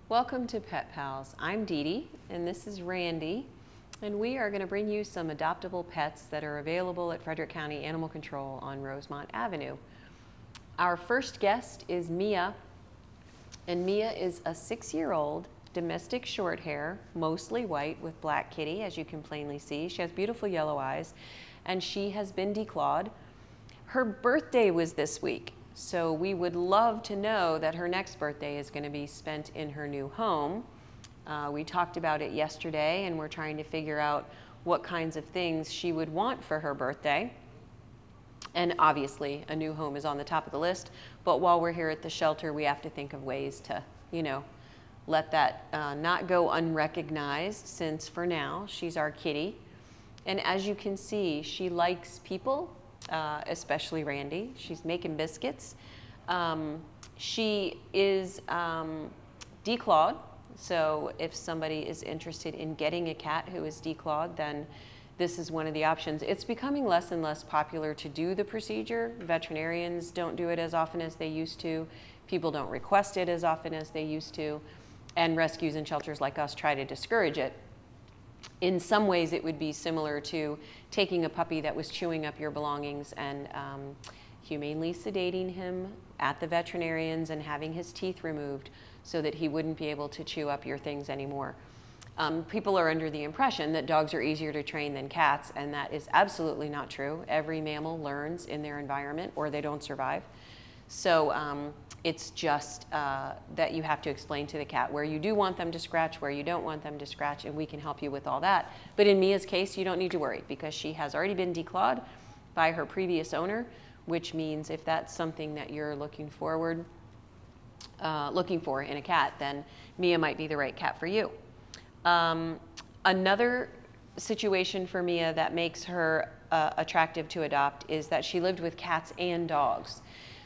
Welcome to Pet Pals. I'm Dee Dee and this is Randy, and we are going to bring you some adoptable pets that are available at Frederick County Animal Control on Rosemont Avenue. Our first guest is Mia, and Mia is a 6-year-old domestic short hair, mostly white with black kitty, as you can plainly see. She has beautiful yellow eyes and she has been declawed. Her birthday was this week. So we would love to know that her next birthday is going to be spent in her new home. We talked about it yesterday and we're trying to figure out what kinds of things she would want for her birthday. And obviously a new home is on the top of the list, but while we're here at the shelter we have to think of ways to, let that not go unrecognized, since for now she's our kitty. And as you can see, she likes people. Especially Randy. She's making biscuits. She is declawed, so if somebody is interested in getting a cat who is declawed, then this is one of the options. It's becoming less and less popular to do the procedure. Veterinarians don't do it as often as they used to. People don't request it as often as they used to, and rescues and shelters like us try to discourage it. In some ways, it would be similar to taking a puppy that was chewing up your belongings and humanely sedating him at the veterinarian's and having his teeth removed so that he wouldn't be able to chew up your things anymore. People are under the impression that dogs are easier to train than cats, and that is absolutely not true. Every mammal learns in their environment or they don't survive. So it's just that you have to explain to the cat where you do want them to scratch, where you don't want them to scratch, and we can help you with all that. But in Mia's case, you don't need to worry because she has already been declawed by her previous owner, which means if that's something that you're looking for in a cat, then Mia might be the right cat for you. Another situation for Mia that makes her attractive to adopt is that she lived with cats and dogs.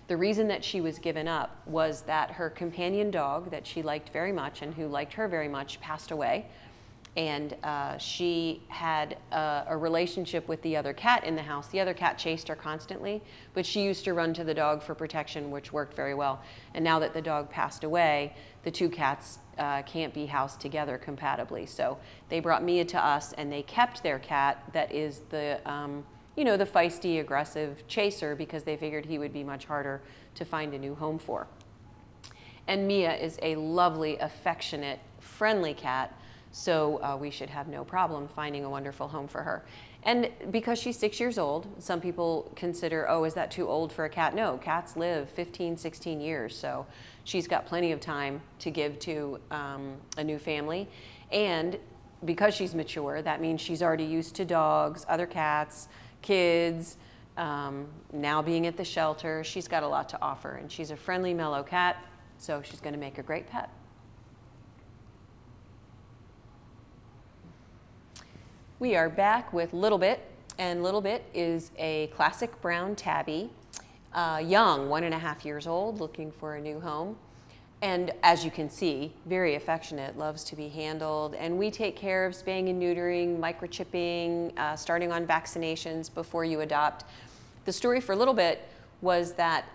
The reason that she was given up was that her companion dog that she liked very much and who liked her very much passed away. And she had a relationship with the other cat in the house. The other cat chased her constantly, but she used to run to the dog for protection, which worked very well. And now that the dog passed away, the two cats can't be housed together compatibly. So they brought Mia to us and they kept their cat that is the the feisty, aggressive chaser, because they figured he would be much harder to find a new home for. And Mia is a lovely, affectionate, friendly cat, so we should have no problem finding a wonderful home for her. And because she's 6 years old, some people consider, oh, is that too old for a cat? No, cats live 15, 16 years, so she's got plenty of time to give to a new family. And because she's mature, that means she's already used to dogs, other cats, kids, now being at the shelter. She's got a lot to offer, and she's a friendly, mellow cat, so she's going to make a great pet. We are back with Little Bit, and Little Bit is a classic brown tabby, young, 1.5 years old, looking for a new home. And as you can see, very affectionate, loves to be handled. And we take care of spaying and neutering, microchipping, starting on vaccinations before you adopt. The story for Little Bit was that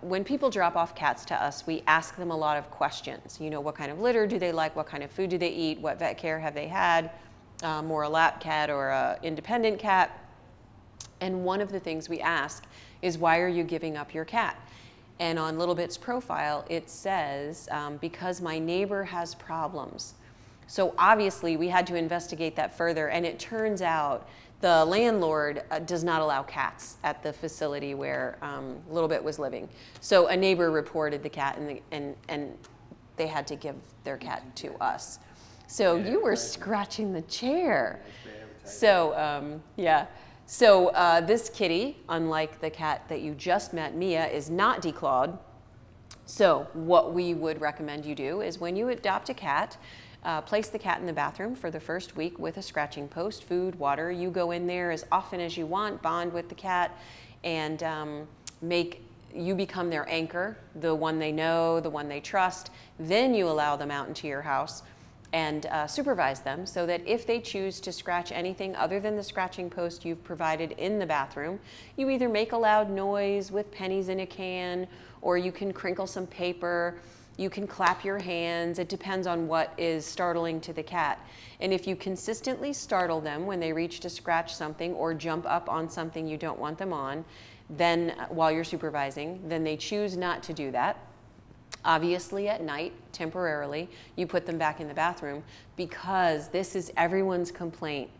when people drop off cats to us, we ask them a lot of questions. What kind of litter do they like? What kind of food do they eat? What vet care have they had? More a lap cat or an independent cat? And one of the things we ask is, why are you giving up your cat? And on Little Bit's profile, it says, because my neighbor has problems. So obviously we had to investigate that further, and it turns out the landlord does not allow cats at the facility where Little Bit was living. So a neighbor reported the cat, and they had to give their cat to us. So you were scratching the chair. So yeah. So this kitty, unlike the cat that you just met, Mia, is not declawed. So what we would recommend you do is when you adopt a cat, place the cat in the bathroom for the first week with a scratching post, food, water. You go in there as often as you want, bond with the cat, and you become their anchor, the one they know, the one they trust. Then you allow them out into your house and supervise them so that if they choose to scratch anything other than the scratching post you've provided in the bathroom, you either make a loud noise with pennies in a can, or you can crinkle some paper, you can clap your hands. It depends on what is startling to the cat. And if you consistently startle them when they reach to scratch something or jump up on something you don't want them on, then while you're supervising, then they choose not to do that. Obviously at night, temporarily, you put them back in the bathroom, because this is everyone's complaint.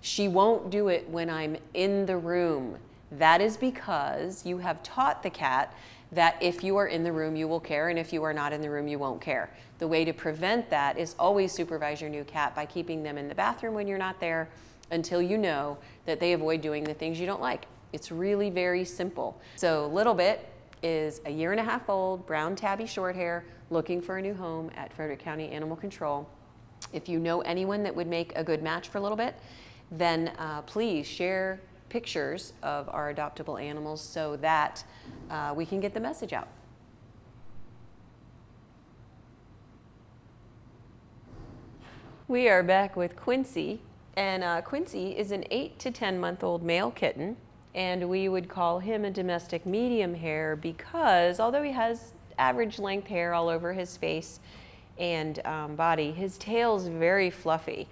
She won't do it when I'm in the room. That is because you have taught the cat that if you are in the room, you will care, and if you are not in the room, you won't care. The way to prevent that is always supervise your new cat by keeping them in the bathroom when you're not there until you know that they avoid doing the things you don't like. It's really very simple. So Little Bit is a 1.5 years old, brown tabby short hair, looking for a new home at Frederick County Animal Control. If you know anyone that would make a good match for Little Bit, then please share pictures of our adoptable animals so that we can get the message out. We are back with Quincy, and Quincy is an 8 to 10 month old male kitten, and we would call him a domestic medium hair because although he has average length hair all over his face and body, his tail's very fluffy.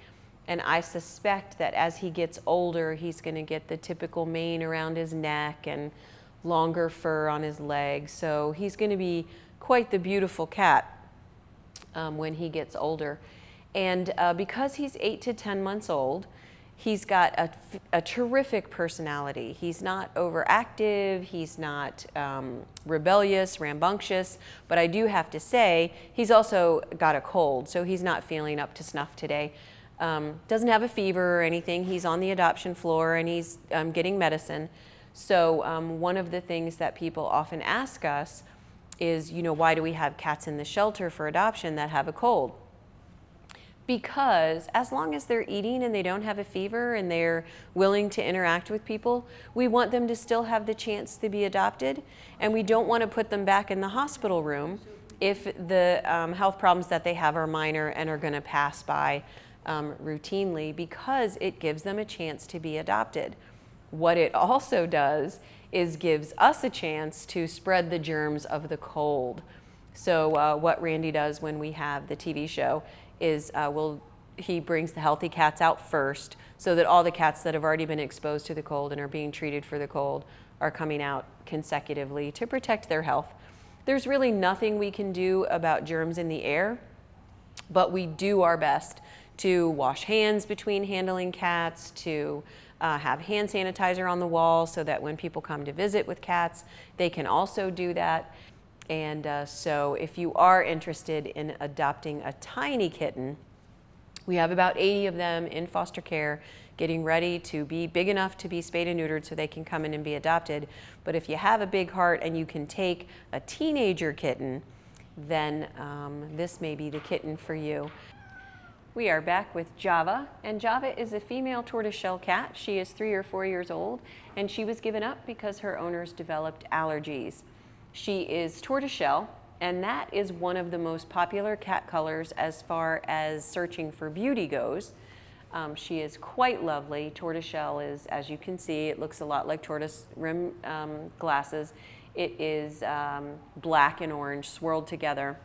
And I suspect that as he gets older, he's going to get the typical mane around his neck and longer fur on his legs. So he's going to be quite the beautiful cat when he gets older. And because he's 8 to 10 months old, he's got a terrific personality. He's not overactive, he's not rebellious, rambunctious, but I do have to say, he's also got a cold, so he's not feeling up to snuff today. Doesn't have a fever or anything. He's on the adoption floor and he's getting medicine. So one of the things that people often ask us is, you know, why do we have cats in the shelter for adoption that have a cold? Because as long as they're eating and they don't have a fever and they're willing to interact with people, we want them to still have the chance to be adopted, and we don't want to put them back in the hospital room if the health problems that they have are minor and are going to pass by routinely, because it gives them a chance to be adopted. What it also does is gives us a chance to spread the germs of the cold. So what Randy does when we have the TV show is he brings the healthy cats out first so that all the cats that have already been exposed to the cold and are being treated for the cold are coming out consecutively to protect their health. There's really nothing we can do about germs in the air, but we do our best to wash hands between handling cats, to have hand sanitizer on the wall so that when people come to visit with cats, they can also do that. And so if you are interested in adopting a tiny kitten, we have about 80 of them in foster care getting ready to be big enough to be spayed and neutered so they can come in and be adopted. But if you have a big heart and you can take a teenager kitten, then this may be the kitten for you. We are back with Java, and Java is a female tortoiseshell cat. She is 3 or 4 years old, and she was given up because her owners developed allergies. She is tortoiseshell, and that is one of the most popular cat colors as far as searching for beauty goes. She is quite lovely. Tortoiseshell is, as you can see, it looks a lot like tortoise rim glasses. It is black and orange swirled together,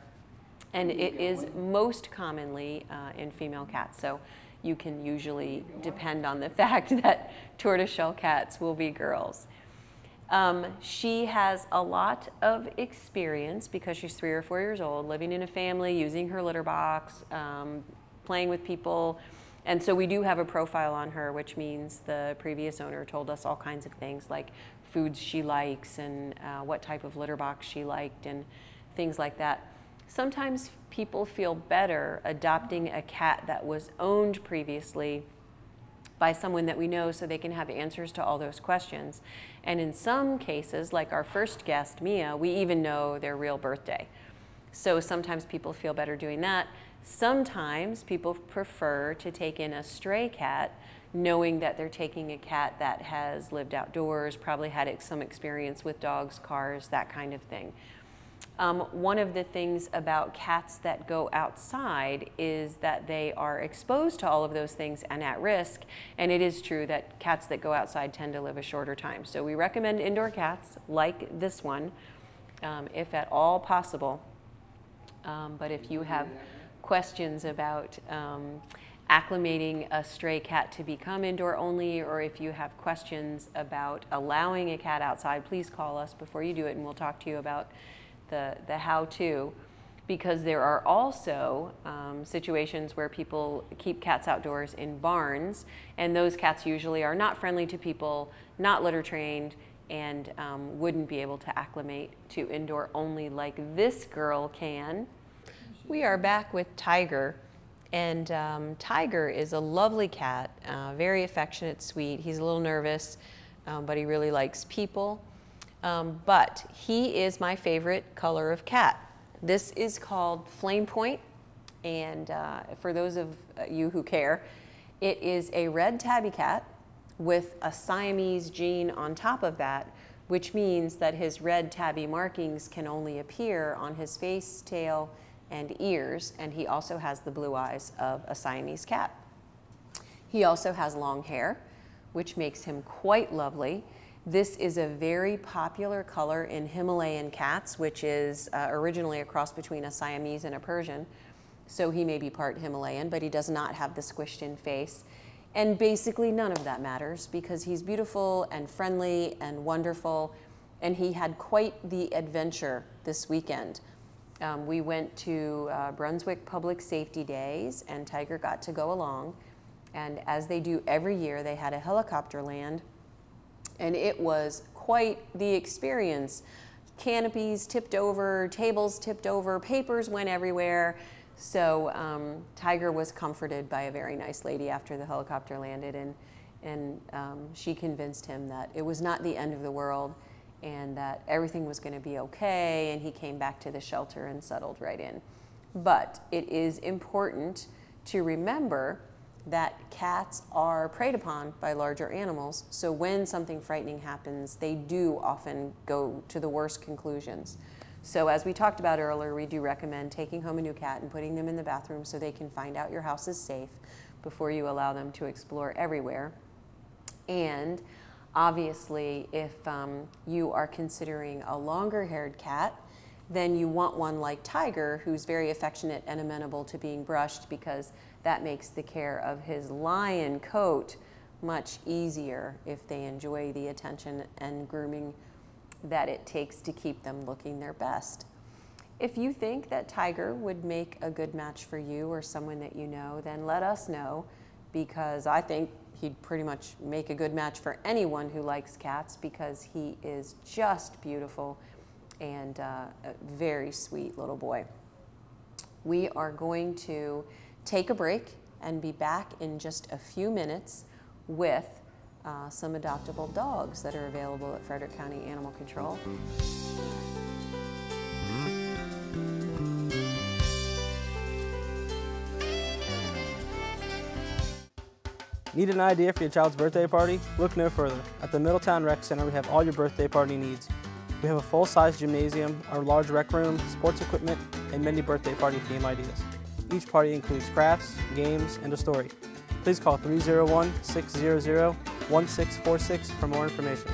and it is most commonly in female cats. So you can usually depend on the fact that tortoiseshell cats will be girls. She has a lot of experience because she's 3 or 4 years old, living in a family, using her litter box, playing with people. And so we do have a profile on her, which means the previous owner told us all kinds of things like foods she likes and what type of litter box she liked and things like that. Sometimes people feel better adopting a cat that was owned previously by someone that we know so they can have answers to all those questions. And in some cases, like our first guest, Mia, we even know their real birthday. So sometimes people feel better doing that. Sometimes people prefer to take in a stray cat, knowing that they're taking a cat that has lived outdoors, probably had some experience with dogs, cars, that kind of thing. One of the things about cats that go outside is that they are exposed to all of those things and at risk, and it is true that cats that go outside tend to live a shorter time. So we recommend indoor cats like this one, if at all possible. But if you have questions about acclimating a stray cat to become indoor only, or if you have questions about allowing a cat outside, please call us before you do it and we'll talk to you about the how-to, because there are also situations where people keep cats outdoors in barns, and those cats usually are not friendly to people, not litter trained, and wouldn't be able to acclimate to indoor only like this girl can. We are back with Tiger, and Tiger is a lovely cat, very affectionate, sweet. He's a little nervous, but he really likes people. But he is my favorite color of cat. This is called Flame Point, and for those of you who care, it is a red tabby cat with a Siamese gene on top of that, which means that his red tabby markings can only appear on his face, tail, and ears, and he also has the blue eyes of a Siamese cat. He also has long hair, which makes him quite lovely. This is a very popular color in Himalayan cats, which is originally a cross between a Siamese and a Persian. So he may be part Himalayan, but he does not have the squished in face. And basically none of that matters because he's beautiful and friendly and wonderful, and he had quite the adventure this weekend. We went to Brunswick Public Safety Days, and Tiger got to go along. And as they do every year, they had a helicopter land, and it was quite the experience. Canopies tipped over, tables tipped over, papers went everywhere. So Tiger was comforted by a very nice lady after the helicopter landed, and she convinced him that it was not the end of the world and that everything was going to be okay, and he came back to the shelter and settled right in. But it is important to remember that cats are preyed upon by larger animals, so when something frightening happens, they do often go to the worst conclusions. So as we talked about earlier, we do recommend taking home a new cat and putting them in the bathroom so they can find out your house is safe before you allow them to explore everywhere. And obviously, if you are considering a longer-haired cat, then you want one like Tiger, who's very affectionate and amenable to being brushed, because that makes the care of his lion coat much easier if they enjoy the attention and grooming that it takes to keep them looking their best. If you think that Tiger would make a good match for you or someone that you know, then let us know, because I think he'd pretty much make a good match for anyone who likes cats, because he is just beautiful and a very sweet little boy. We are going to take a break and be back in just a few minutes with some adoptable dogs that are available at Frederick County Animal Control. Need an idea for your child's birthday party? Look no further. At the Middletown Rec Center, we have all your birthday party needs. We have a full-size gymnasium, our large rec room, sports equipment, and many birthday party theme ideas. Each party includes crafts, games, and a story. Please call 301-600-1646 for more information.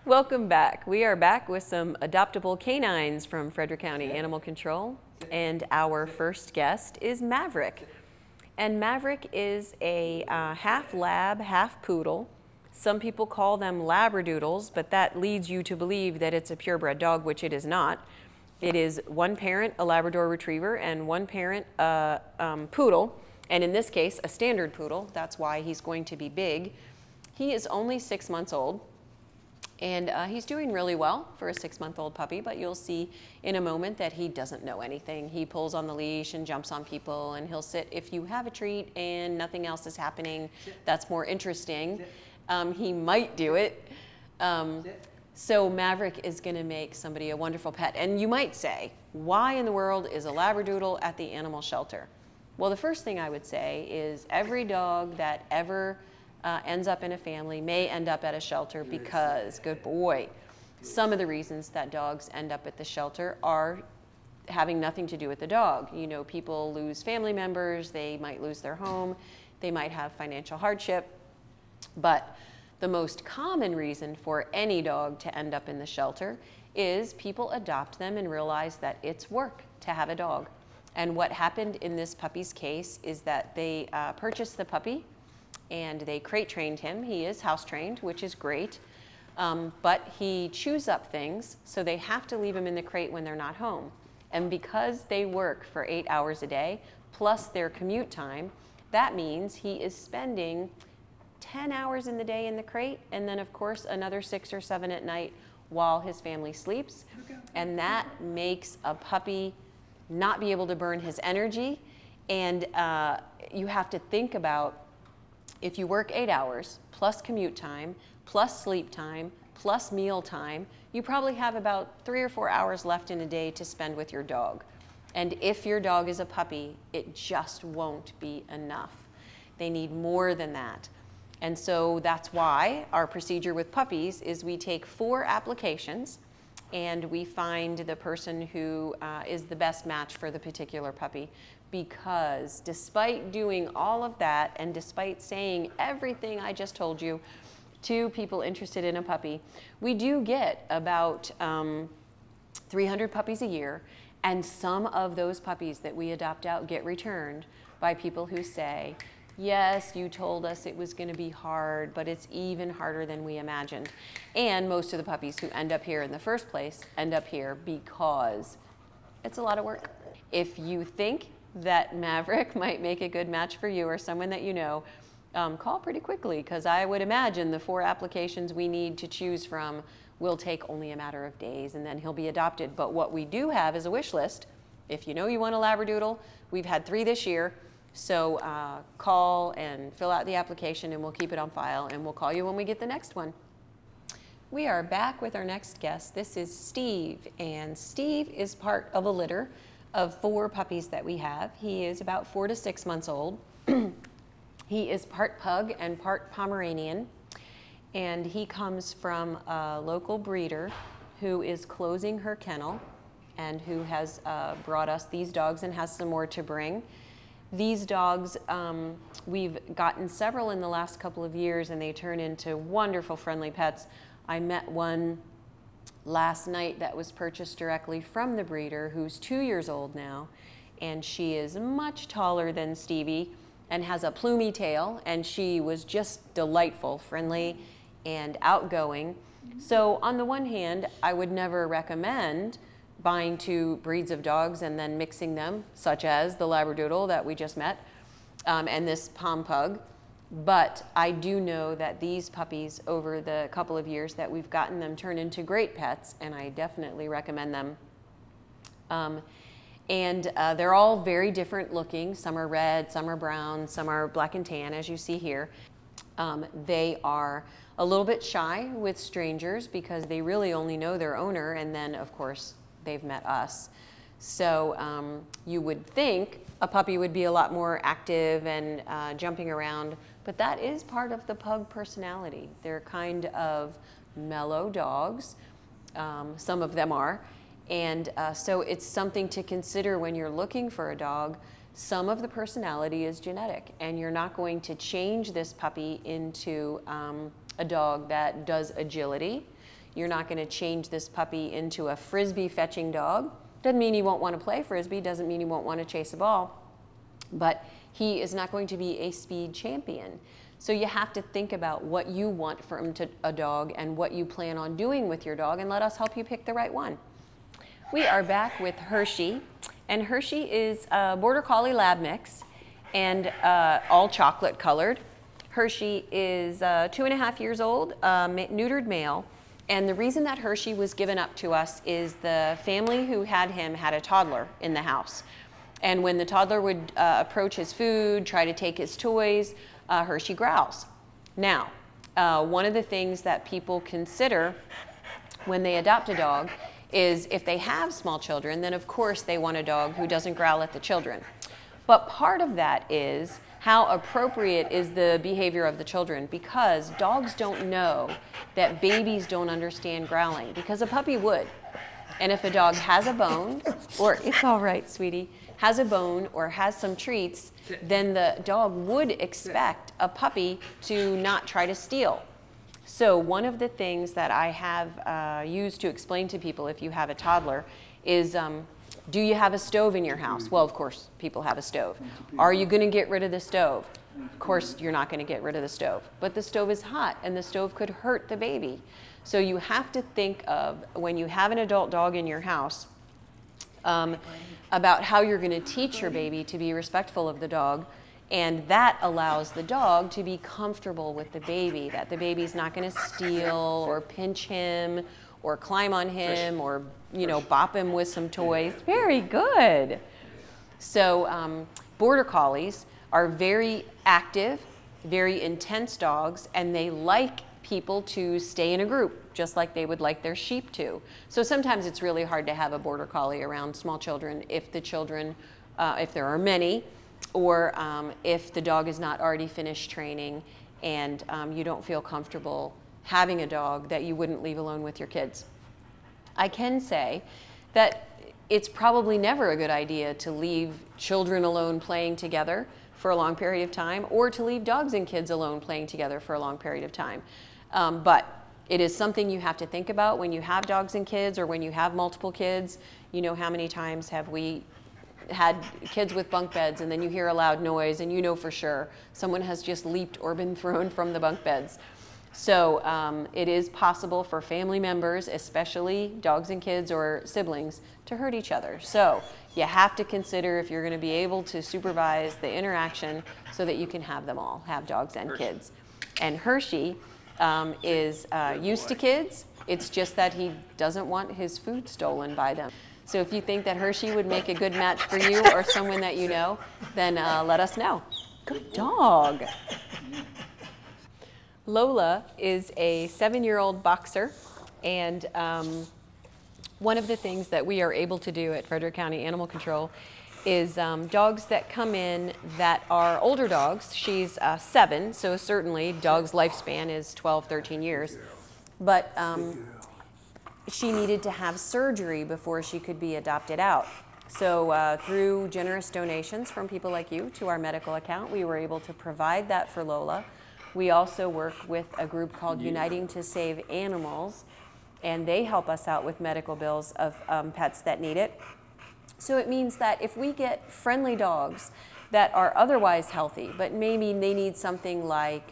Welcome back. We are back with some adoptable canines from Frederick County Animal Control, and our first guest is Maverick. And Maverick is a half lab, half poodle. Some people call them labradoodles, but that leads you to believe that it's a purebred dog, which it is not. It is one parent, a Labrador Retriever, and one parent, a poodle, and in this case, a standard poodle. That's why he's going to be big. He is only 6 months old. And he's doing really well for a 6-month-old puppy, but you'll see in a moment that he doesn't know anything. He pulls on the leash and jumps on people, and he'll sit if you have a treat and nothing else is happening that's more interesting. He might do it. So Maverick is going to make somebody a wonderful pet. And you might say, why in the world is a Labradoodle at the animal shelter? Well, the first thing I would say is every dog that ever ends up in a family may end up at a shelter because, good boy, some of the reasons that dogs end up at the shelter are having nothing to do with the dog. You know, people lose family members, they might lose their home, they might have financial hardship, but the most common reason for any dog to end up in the shelter is people adopt them and realize that it's work to have a dog. And what happened in this puppy's case is that they purchased the puppy and they crate trained him. He is house trained, which is great, but he chews up things, so they have to leave him in the crate when they're not home. And because they work for 8 hours a day, plus their commute time, that means he is spending 10 hours in the day in the crate, and then of course another 6 or 7 at night while his family sleeps. And that makes a puppy not be able to burn his energy. And you have to think about, if you work 8 hours plus commute time, plus sleep time, plus meal time, you probably have about 3 or 4 hours left in a day to spend with your dog. And if your dog is a puppy, it just won't be enough. They need more than that. And so that's why our procedure with puppies is we take 4 applications and we find the person who is the best match for the particular puppy. Because despite doing all of that and despite saying everything I just told you to people interested in a puppy, we do get about 300 puppies a year, and some of those puppies that we adopt out get returned by people who say, yes, you told us it was going to be hard, but it's even harder than we imagined. And most of the puppies who end up here in the first place end up here because it's a lot of work. If you think that Maverick might make a good match for you or someone that you know, call pretty quickly, because I would imagine the 4 applications we need to choose from will take only a matter of days, and then he'll be adopted. But what we do have is a wish list. If you know you want a Labradoodle, we've had 3 this year, so call and fill out the application and we'll keep it on file, and we'll call you when we get the next one. We are back with our next guest. This is Steve, and Steve is part of a litter of 4 puppies that we have. He is about 4 to 6 months old. He is part pug and part Pomeranian, and he comes from a local breeder who is closing her kennel and who has brought us these dogs and has some more to bring. These dogs, we've gotten several in the last couple of years, and they turn into wonderful, friendly pets. I met one last night that was purchased directly from the breeder, who's 2 years old now, and she is much taller than Stevie and has a plumy tail, and she was just delightful, friendly, and outgoing. So on the one hand, I would never recommend buying 2 breeds of dogs and then mixing them, such as the Labradoodle that we just met and this Pom Pug. But I do know that these puppies, over the couple of years that we've gotten them, turn into great pets, and I definitely recommend them. They're all very different looking. Some are red, some are brown, some are black and tan, as you see here. They are a little bit shy with strangers because they really only know their owner, and then, of course, they've met us. So you would think a puppy would be a lot more active and jumping around, but that is part of the pug personality. They're kind of mellow dogs. Some of them are. And so it's something to consider when you're looking for a dog. Some of the personality is genetic, and you're not going to change this puppy into a dog that does agility. You're not going to change this puppy into a frisbee fetching dog. Doesn't mean he won't want to play frisbee, doesn't mean he won't want to chase a ball, but he is not going to be a speed champion. So you have to think about what you want from a dog and what you plan on doing with your dog, and let us help you pick the right one. We are back with Hershey, and Hershey is a Border Collie Lab mix and all chocolate colored. Hershey is 2.5 years old, neutered male, And the reason that Hershey was given up to us is the family who had him had a toddler in the house. And when the toddler would approach his food, try to take his toys, Hershey growls. Now, one of the things that people consider when they adopt a dog is if they have small children, then of course they want a dog who doesn't growl at the children. But part of that is how appropriate is the behavior of the children, because dogs don't know that babies don't understand growling, because a puppy would. And if a dog has a bone, or it's all right, sweetie, has a bone or has some treats, then the dog would expect a puppy to not try to steal. So one of the things that I have used to explain to people if you have a toddler is, do you have a stove in your house? Well, of course, people have a stove. Are you going to get rid of the stove? Of course, you're not going to get rid of the stove. But the stove is hot, and the stove could hurt the baby. So you have to think of, when you have an adult dog in your house, about how you're going to teach your baby to be respectful of the dog. And that allows the dog to be comfortable with the baby, that the baby's not going to steal or pinch him or climb on him or, you know, bop him with some toys. Very good. So border collies are very active, very intense dogs, and they like people to stay in a group, just like they would like their sheep to. So sometimes it's really hard to have a border collie around small children if the children, if there are many, or if the dog is not already finished training and you don't feel comfortable having a dog that you wouldn't leave alone with your kids. I can say that it's probably never a good idea to leave children alone playing together for a long period of time, or to leave dogs and kids alone playing together for a long period of time. But it is something you have to think about when you have dogs and kids, or when you have multiple kids. You know, how many times have we had kids with bunk beds and then you hear a loud noise and you know for sure someone has just leaped or been thrown from the bunk beds. So it is possible for family members, especially dogs and kids or siblings, to hurt each other. So you have to consider if you're going to be able to supervise the interaction so that you can have them all, have dogs and kids. And Hershey is used to kids. It's just that he doesn't want his food stolen by them. So if you think that Hershey would make a good match for you or someone that you know, then let us know. Good dog. Lola is a 7-year-old boxer, and one of the things that we are able to do at Frederick County Animal Control is dogs that come in that are older dogs. She's 7, so certainly dog's lifespan is 12, 13 years. But she needed to have surgery before she could be adopted out. So through generous donations from people like you to our medical account, we were able to provide that for Lola. We also work with a group called Uniting to Save Animals, and they help us out with medical bills of pets that need it. So it means that if we get friendly dogs that are otherwise healthy, but maybe they need something like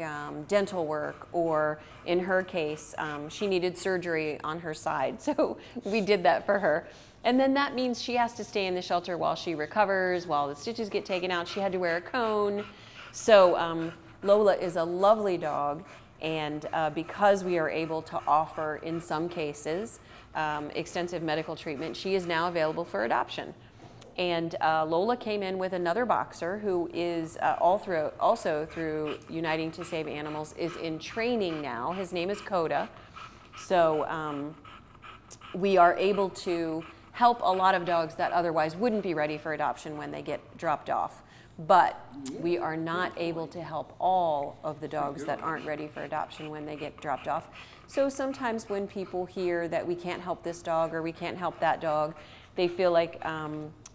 dental work, or in her case, she needed surgery on her side, so we did that for her. And then that means she has to stay in the shelter while she recovers, while the stitches get taken out. She had to wear a cone. So Lola is a lovely dog, and because we are able to offer, in some cases, extensive medical treatment, she is now available for adoption. And Lola came in with another boxer who is also through Uniting to Save Animals, is in training now. His name is Coda. So we are able to help a lot of dogs that otherwise wouldn't be ready for adoption when they get dropped off. But we are not able to help all of the dogs that aren't ready for adoption when they get dropped off. So sometimes when people hear that we can't help this dog or we can't help that dog, they feel like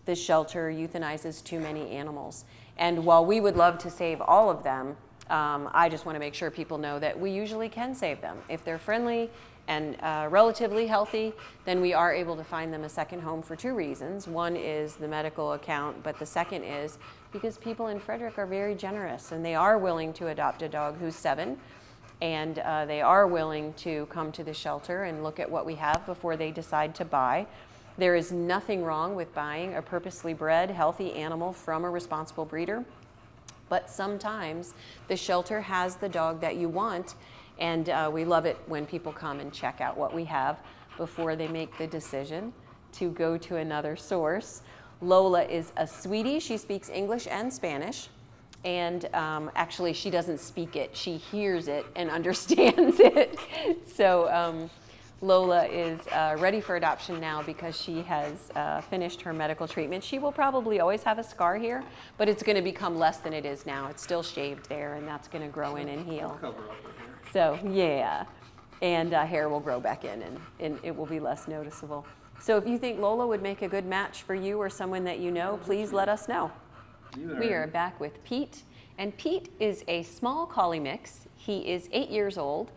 the shelter euthanizes too many animals. And while we would love to save all of them, I just want to make sure people know that we usually can save them. If they're friendly and relatively healthy, then we are able to find them a second home for 2 reasons. One is the medical account, but the second is because people in Frederick are very generous, and they are willing to adopt a dog who's 7, and they are willing to come to the shelter and look at what we have before they decide to buy. There is nothing wrong with buying a purposely bred, healthy animal from a responsible breeder, but sometimes the shelter has the dog that you want, And we love it when people come and check out what we have before they make the decision to go to another source. Lola is a sweetie. She speaks English and Spanish. And actually, she doesn't speak it. She hears it and understands it. So Lola is ready for adoption now because she has finished her medical treatment. She will probably always have a scar here, but it's going to become less than it is now. It's still shaved there, and that's going to grow in and heal. Cover up her hair. So yeah, and hair will grow back in, and it will be less noticeable. So if you think Lola would make a good match for you or someone that you know, please let us know. We are back with Pete, and Pete is a small collie mix. He is 8 years old,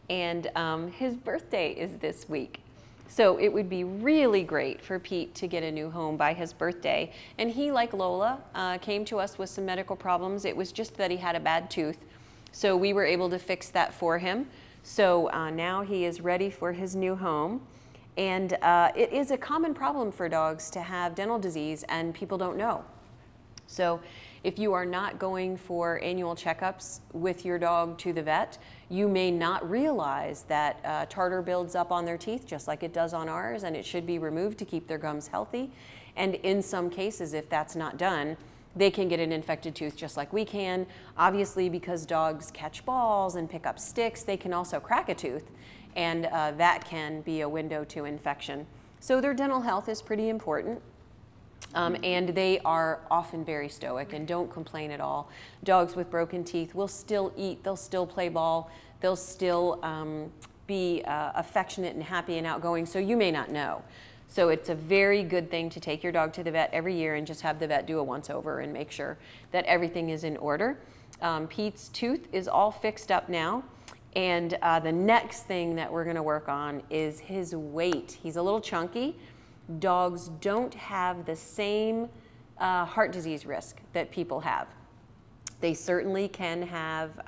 and his birthday is this week. So it would be really great for Pete to get a new home by his birthday. And he, like Lola, came to us with some medical problems. It was just that he had a bad tooth. So we were able to fix that for him. So now he is ready for his new home. And it is a common problem for dogs to have dental disease, and people don't know. So if you are not going for annual checkups with your dog to the vet, you may not realize that tartar builds up on their teeth just like it does on ours, and it should be removed to keep their gums healthy. And in some cases, if that's not done, they can get an infected tooth just like we can. Obviously, because dogs catch balls and pick up sticks, they can also crack a tooth, and that can be a window to infection. So their dental health is pretty important. And they are often very stoic and don't complain at all. Dogs with broken teeth will still eat, they'll still play ball, they'll still be affectionate and happy and outgoing, so you may not know. So it's a very good thing to take your dog to the vet every year and just have the vet do a once over and make sure that everything is in order. Pete's tooth is all fixed up now. And the next thing that we're gonna work on is his weight. He's a little chunky. Dogs don't have the same heart disease risk that people have. They certainly can have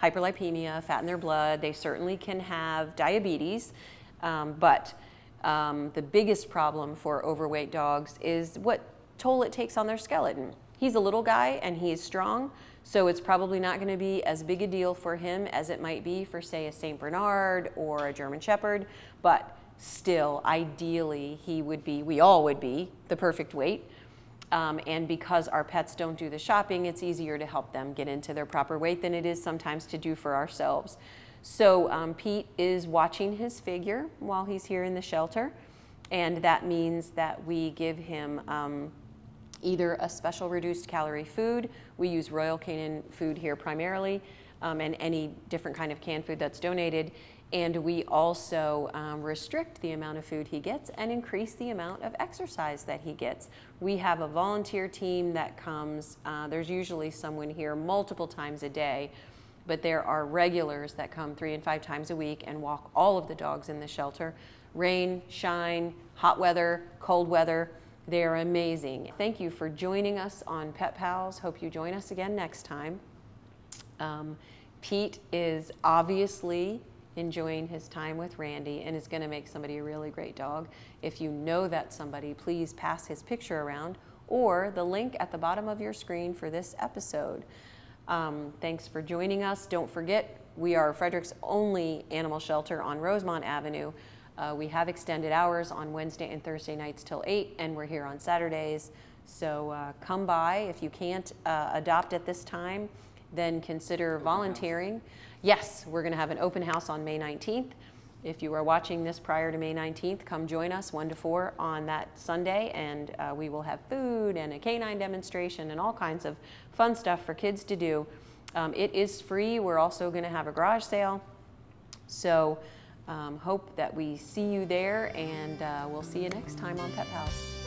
hyperlipemia, fat in their blood. They certainly can have diabetes. But the biggest problem for overweight dogs is what toll it takes on their skeleton. He's a little guy and he's strong, so it's probably not going to be as big a deal for him as it might be for, say, a St. Bernard or a German Shepherd, but still, ideally, he would be, we all would be, the perfect weight. And because our pets don't do the shopping, it's easier to help them get into their proper weight than it is sometimes to do for ourselves. So Pete is watching his figure while he's here in the shelter, and that means that we give him either a special reduced calorie food. We use Royal Canin food here primarily, and any different kind of canned food that's donated. And we also restrict the amount of food he gets and increase the amount of exercise that he gets. We have a volunteer team that comes, there's usually someone here multiple times a day, but there are regulars that come 3 and 5 times a week and walk all of the dogs in the shelter. Rain, shine, hot weather, cold weather, they are amazing. Thank you for joining us on Pet Pals. Hope you join us again next time. Pete is obviously enjoying his time with Randy and is going to make somebody a really great dog. If you know that somebody, please pass his picture around or the link at the bottom of your screen for this episode. Thanks for joining us. Don't forget, we are Frederick's only animal shelter on Rosemont Avenue. We have extended hours on Wednesday and Thursday nights till 8, and we're here on Saturdays. So come by. If you can't adopt at this time, then consider volunteering. Yes, we're going to have an open house on May 19th. If you are watching this prior to May 19th, come join us 1 to 4 on that Sunday, and we will have food and a canine demonstration and all kinds of fun stuff for kids to do. It is free. We're also going to have a garage sale. So hope that we see you there, and we'll see you next time on Pet Pals.